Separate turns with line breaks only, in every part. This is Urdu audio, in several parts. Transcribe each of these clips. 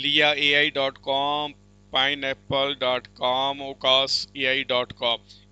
liaai.com, pineapple.com, ocasai.com।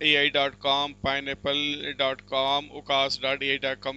AI.com, pineapple.com, ocas.ai.com,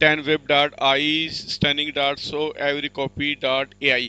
10web.ai, stunning.so, everycopy.ai,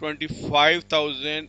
25,000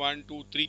1 2 3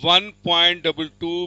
1.22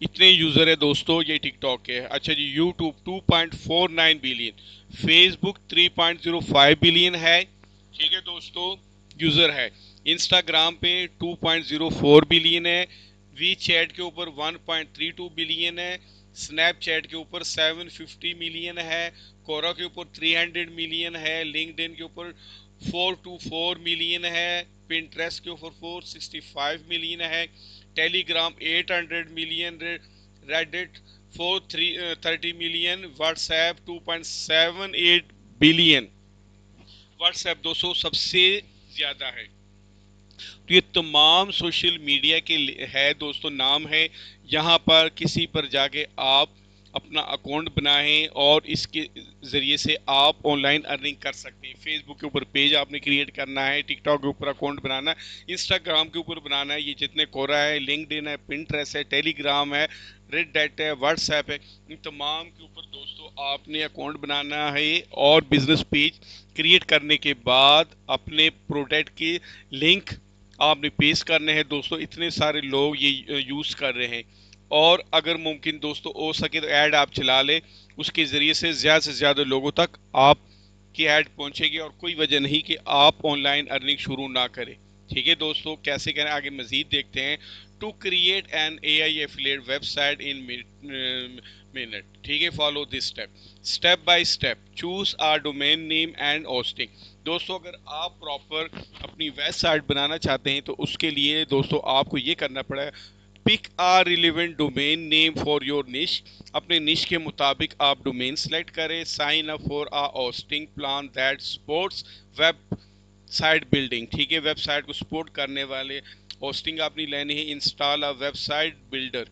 اتنے یوزر ہے دوستو یہ ٹک ٹاک کے. اچھا جی یوٹیوب 2.49 بلین, فیس بک 3.05 بلین ہے, ٹھیک ہے دوستو یوزر ہے. انسٹاگرام پہ 2.04 بلین ہے, وی چیٹ کے اوپر 1.32 بلین ہے, سنیپ چیٹ کے اوپر 750 ملین ہے, کورا کے اوپر 300 ملین ہے, لنکڈ ان کے اوپر 424 ملین ہے, پنٹریسٹ کے اوپر 465 ملین ہے, Telegram 800 million, Reddit 430 million, WhatsApp 2.78 billion. WhatsApp 200 سب سے زیادہ ہے. تو یہ تمام سوشل میڈیا کے ہے دوستو نام ہے, یہاں پر کسی پر جا کے آپ اپنا اکاؤنٹ بنائیں اور اس کے ذریعے سے آپ آن لائن ارننگ کر سکتے ہیں. فیس بک کے اوپر پیج آپ نے کریٹ کرنا ہے, ٹک ٹاک کے اوپر اکاؤنٹ بنانا ہے, انسٹاگرام کے اوپر بنانا ہے, یہ جتنے کورا ہے, لنکڈ ان ہے, پنٹریسٹ ہے, ٹیلی گرام ہے, ریڈ ڈیٹ ہے, واٹس ایپ ہے, ان تمام کے اوپر دوستو آپ نے اکاؤنٹ بنانا ہے اور بزنس پیج کریٹ کرنے کے بعد اپنے پروڈکٹ کی لنک آپ نے پیش کرنے ہیں دوستو. اتنے سارے لوگ یہ یوز کر رہے ہیں, اور اگر ممکن دوستو ہو سکے تو ایڈ آپ چلا لیں, اس کے ذریعے سے زیادہ لوگوں تک آپ کی ایڈ پہنچے گی, اور کوئی وجہ نہیں کہ آپ آن لائن ارننگ شروع نہ کریں. ٹھیک ہے دوستو کیسے کریں آگے مزید دیکھتے ہیں. To create an A I affiliate website in minute, ٹھیک ہے follow this step, step by step, choose our domain name and hosting. دوستو اگر آپ پراپر اپنی ویب سائٹ بنانا چاہتے ہیں تو اس کے لیے دوستو آپ کو یہ کرنا پڑے گا, pick a relevant domain name for your niche. اپنے نش کے مطابق آپ ڈومین سلیکٹ کریں, sign up for a hosting plan that supports website building. ٹھیک ہے ویب سائٹ کو سپورٹ کرنے والے ہوسٹنگ آپ نے لینی ہے. انسٹال ا ویب سائٹ بلڈر,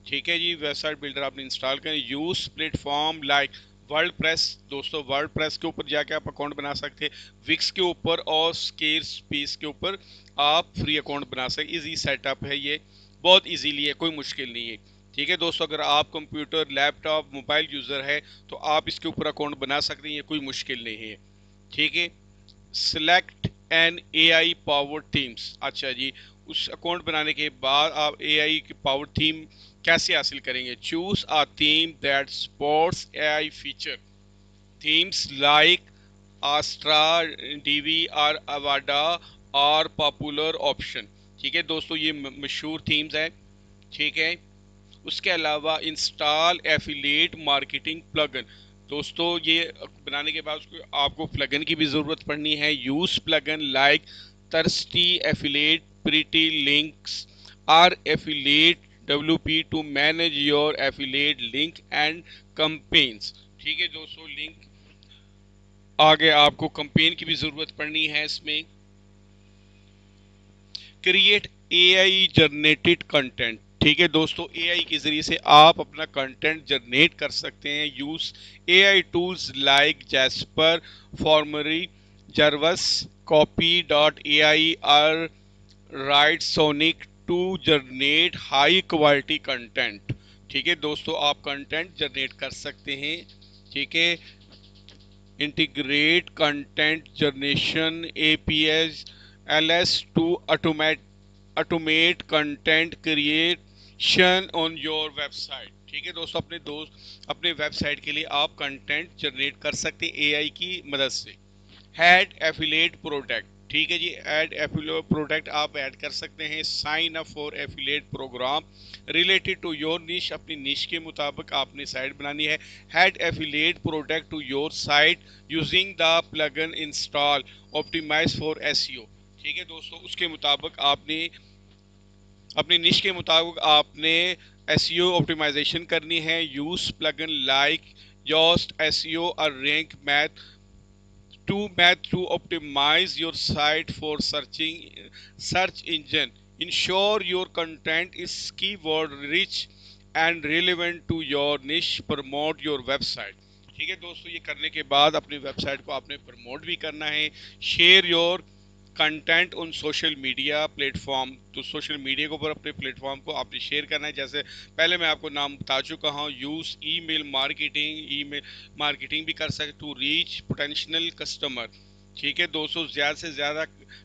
ٹھیک ہے جی ویب سائٹ بلڈر آپ نے انسٹال کریں. Use plate form like world press, دوستو ورلڈ پریس کے اوپر جا کے آپ اکاؤنٹ بنا سکتے ہیں, وکس کے اوپر اور اسکیئر اسپیس کے اوپر آپ فری اکاؤنٹ بنا سکتے. ایزی سیٹ اپ ہے یہ, بہت ایزیلی ہے, کوئی مشکل نہیں ہے. ٹھیک ہے دوستو اگر آپ کمپیوٹر, لیپ ٹاپ, موبائل یوزر ہے تو آپ اس کے اوپر اکاؤنٹ بنا سکتے ہیں, یہ کوئی مشکل نہیں ہے. ٹھیک ہے select an A I power themes. اچھا جی اس اکاؤنٹ بنانے کے بعد آپ اے آئی کی پاور تھیم کیسے حاصل کریں گے. Choose a theme that supports A I feature. Themes like Astra, D V R, Avada اور پاپولر آپشن. ٹھیک ہے دوستو یہ مشہور تھیمز ہیں. ٹھیک ہے اس کے علاوہ انسٹال ایفیلیٹ مارکیٹنگ پلگن. دوستو یہ بنانے کے بعد اس کو آپ کو پلگن کی بھی ضرورت پڑنی ہے. Use plugin like thirsty affiliate, pretty links or affiliate WP to manage your affiliate link and campaigns. ٹھیک ہے دوستو لنک آگے آپ کو کمپین کی بھی ضرورت پڑنی ہے. اس میں create a I generated content. ٹھیک ہے دوستو اے آئی کے ذریعے سے آپ اپنا کنٹینٹ جنریٹ کر سکتے ہیں. Use A I tools like Jasper, فارمری, Jarvis, copy dot A I اور Writesonic to generate high quality content. ٹھیک ہے دوستو آپ کنٹینٹ جنریٹ کر سکتے ہیں. ٹھیک ہے integrate content generation A P S L S to automate content creation on your website. ٹھیک ہے دوستو اپنے ویب سائٹ کے لیے آپ کنٹینٹ جنریٹ کر سکتے ہیں اے آئی کی مدد سے. Add affiliate product. ٹھیک ہے جی ایڈ ایفیلیٹ پروڈکٹ آپ ایڈ کر سکتے ہیں. Sign up for affiliate program related to your niche. اپنی نش کے مطابق آپ نے سائٹ بنانی ہے. Add affiliate product to your site using the plugin install optimize for S E O. ٹھیک ہے دوستو اس کے مطابق آپ نے اپنی نش کے مطابق آپ نے ایس ای او آپٹیمائزیشن کرنی ہے. Use plugin like یوسٹ S E او اور rank math to optimize your site for search engine. Ensure your content is keyword rich and relevant to your niche. Promote your website. ٹھیک ہے دوستو یہ کرنے کے بعد اپنی ویب سائٹ کو آپ نے پروموٹ بھی کرنا ہے. Share your content in social media plate form. تو سوشل میڈیا کے اوپر اپنے پلیٹ فارم کو آپ نے شیئر کرنا ہے. جیسے پہلے میں آپ کو نام بتا چکا ہوں. یوز ای میل مارکیٹنگ, ای میل مارکیٹنگ بھی کر سکتے ٹو ریچ پوٹینشیل کسٹمر. ٹھیک ہے دوستوں، زیادہ سے زیادہ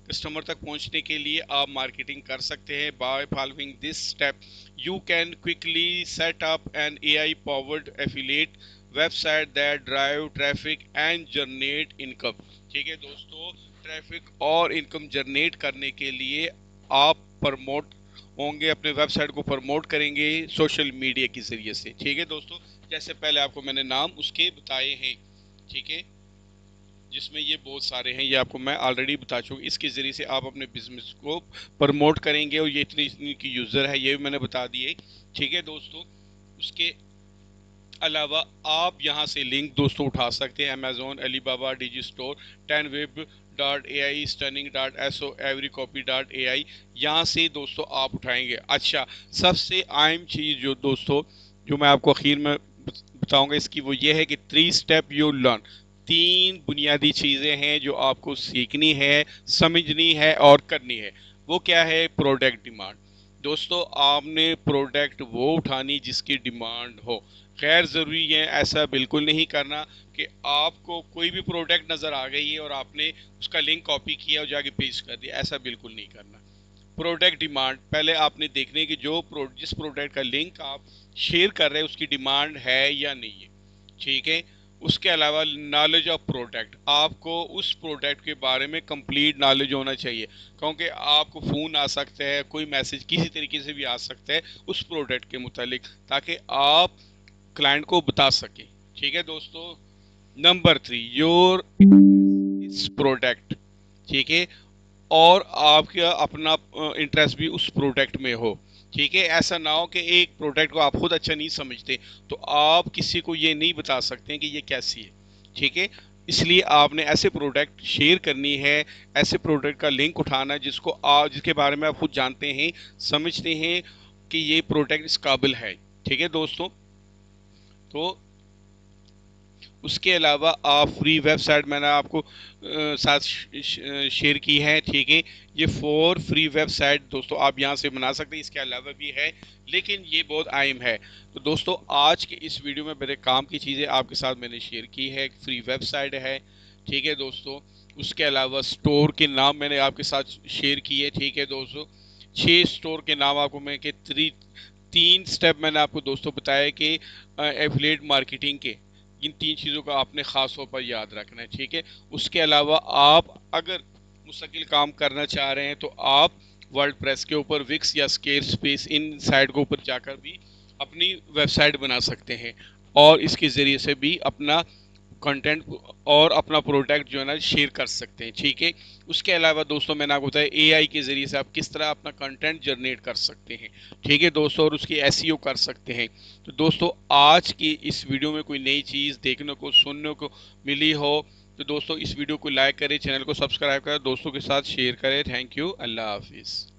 کسٹمر تک پہنچنے کے لیے آپ مارکیٹنگ کر سکتے ہیں by following this step. You can quickly set up an A I powered affiliate website that drive traffic and generate income. ٹھیک ہے دوستوں، ٹریفک اور انکم جنریٹ کرنے کے لیے آپ پرموٹ ہوں گے، اپنے ویب سائٹ کو پرموٹ کریں گے سوشل میڈیا کے ذریعے سے. ٹھیک ہے دوستوں، جیسے پہلے آپ کو میں نے نام اس کے بتائے ہیں، ٹھیک ہے، جس میں یہ بہت سارے ہیں، یہ آپ کو میں آلریڈی بتا چکا. اس کے ذریعے سے آپ اپنے بزنس کو پرموٹ کریں گے، اور یہ اتنی کی یوزر ہے یہ بھی میں نے بتا دیے. ٹھیک ہے دوستوں، اس کے علاوہ آپ یہاں سے لنک دوستوں اٹھا سکتے ہیں، امیزون، علی بابا، D G store, 10web.ai، stunning.so، every copy.ai، یہاں سے دوستوں آپ اٹھائیں گے. اچھا، سب سے اہم چیز جو دوستوں جو میں آپ کو اخیر میں بتاؤں گا اس کی، وہ یہ ہے کہ 3 اسٹیپ یو لرن. 3 بنیادی چیزیں ہیں جو آپ کو سیکھنی ہے، سمجھنی ہے اور کرنی ہے. وہ کیا ہے؟ Product demand. دوستو آپ نے پروڈکٹ وہ اٹھانی جس کی ڈیمانڈ ہو. غیر ضروری ہے، ایسا بالکل نہیں کرنا کہ آپ کو کوئی بھی پروڈکٹ نظر آ گئی ہے اور آپ نے اس کا لنک کاپی کیا اور جا کے پیسٹ کر دیا. ایسا بالکل نہیں کرنا. پروڈکٹ ڈیمانڈ پہلے آپ نے دیکھنے کہ جس پروڈکٹ کا لنک آپ شیئر کر رہے ہیں اس کی ڈیمانڈ ہے یا نہیں ہے. ٹھیک ہے، اس کے علاوہ نالج آف پروڈکٹ، آپ کو اس پروڈکٹ کے بارے میں کمپلیٹ نالج ہونا چاہیے، کیونکہ آپ کو فون آ سکتا ہے، کوئی میسج کسی طریقے سے بھی آ سکتا ہے اس پروڈکٹ کے متعلق، تاکہ آپ کلائنٹ کو بتا سکیں. ٹھیک ہے دوستو، نمبر 3، یور اس پروڈکٹ. ٹھیک ہے، اور آپ کا اپنا انٹرسٹ بھی اس پروڈکٹ میں ہو. ٹھیک ہے، ایسا نہ ہو کہ ایک پروڈکٹ کو آپ خود اچھا نہیں سمجھتے تو آپ کسی کو یہ نہیں بتا سکتے کہ یہ کیسی ہے. ٹھیک ہے، اس لیے آپ نے ایسے پروڈکٹ شیئر کرنی ہے، ایسے پروڈکٹ کا لنک اٹھانا جس کے بارے میں آپ خود جانتے ہیں، سمجھتے ہیں کہ یہ پروڈکٹ اس قابل ہے. ٹھیک ہے دوستوں، تو اس کے علاوہ آپ فری ویب سائٹ میں نے آپ کو ساتھ شیئر کی ہے. ٹھیک ہے، یہ 4 فری ویب سائٹ دوستوں آپ یہاں سے بنا سکتے ہیں، اس کے علاوہ بھی ہے لیکن یہ بہت اہم ہے. تو دوستوں آج کے اس ویڈیو میں میرے کام کی چیزیں آپ کے ساتھ میں نے شیئر کی ہے. فری ویب سائٹ ہے، ٹھیک ہے دوستوں، اس کے علاوہ سٹور کے نام میں نے آپ کے ساتھ شیئر کی ہے. ٹھیک ہے دوستوں، 6 سٹور کے نام آپ کو میں کہ 3 سٹیپ میں نے آپ کو دوستوں بتایا کہ ایفیلیٹ مارکیٹنگ کے ان 3 چیزوں کا آپ نے خاص طور پر یاد رکھنا ہے. ٹھیک ہے، اس کے علاوہ آپ اگر مستقل کام کرنا چاہ رہے ہیں تو آپ ورلڈ پریس کے اوپر، وکس یا اسکیئر اسپیس ان سائٹ کے اوپر جا کر بھی اپنی ویب سائٹ بنا سکتے ہیں اور اس کے ذریعے سے بھی اپنا کنٹینٹ اور اپنا پروڈکٹ جو ہے نا شیئر کر سکتے ہیں. ٹھیک ہے، اس کے علاوہ دوستوں میں نے آپ کو بتایا اے آئی کے ذریعے سے آپ کس طرح اپنا کنٹینٹ جنریٹ کر سکتے ہیں. ٹھیک ہے دوستوں، اور اس کی ایس ای او کر سکتے ہیں. تو دوستوں آج کی اس ویڈیو میں کوئی نئی چیز دیکھنے کو سننے کو ملی ہو تو دوستوں اس ویڈیو کو لائک کریں، چینل کو سبسکرائب کریں، دوستوں کے ساتھ شیئر کریں. تھینک یو، اللہ حافظ.